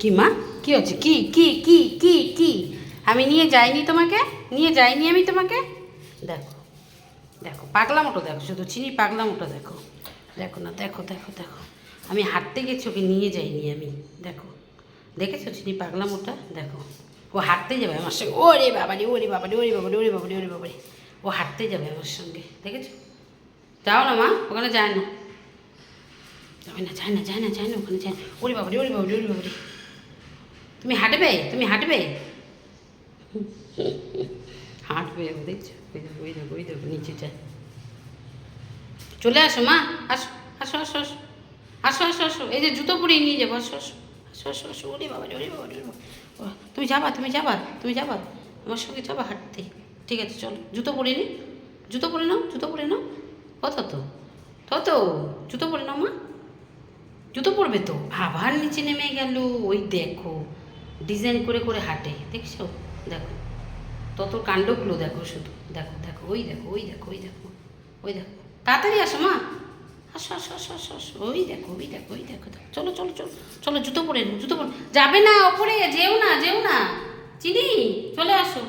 কি মা, কি হচ্ছে? কি কি কি কি কি? আমি নিয়ে যাইনি তোমাকে, নিয়ে যাইনি আমি তোমাকে। দেখো দেখো পাগলামোটো দেখো, শুধু চিনি পাগলামোটো দেখো। দেখো না, দেখো দেখো দেখো, আমি হাঁটতে গেছি, ওকে নিয়ে যাইনি আমি। দেখো, দেখেছো চিনি পাগলামোটা? দেখো, ও হাঁটতে যাবে আমার সঙ্গে। ওরে বাবারে, ওরে বাবারে, ওরে বাবারে, ওরে বাবারে, ওরে বাবারে, ও হাঁটতে যাবে আমার সঙ্গে, দেখেছো? যাও না মা, ওখানে যায় না, যাবে না, যায় না, যায় না, যায় না, ওখানে যায় না। ওরে বাবারে, ওরে বাবারে, ওরে বাবারে, তুমি হাঁটবে, তুমি হাঁটবে, হাঁটবে ও, দেখছো? ওই দেখো, ওই দেখো, ওই দেখো, নিচে যায়। চলে আসো মা, আসো আসো আসো আসো, আসো আসো আসো, এই যে জুতো পরিয়ে নিয়ে যাবো, আসো আসো আসো আসো আসো। ওরে বাবা, ওরে বাবা, ওরে বাবা, তুমি যাবা, তুমি যাবা, তুমি যাবা আমার সঙ্গে, যাবা হাঁটতে? ঠিক আছে চলো, জুতো পরে নি, জুতো পরে নাও, জুতো পরে নাও। কত তো, তত জুতো পরে নাও মা, জুতো পরবে তো। আবার নিচে নেমে গেল, ওই দেখো ডিজাইন করে করে হাঁটে, দেখছো? দেখো তত কাণ্ডগুলো দেখো, শুধু দেখো দেখো, ওই দেখো, ওই দেখো, ওই দেখো, ওই দেখো, তাড়াতাড়ি আসো মা, আসো আসো আসো আসো আসো, ওই দেখো, ওই দেখো, ওই দেখো, দেখো, চলো চলো চলো চলো, জুতো পরে নাও, জুতো পরে, যাবে না ওপরে, যেও না, যেও না চিনি, চলে আসো।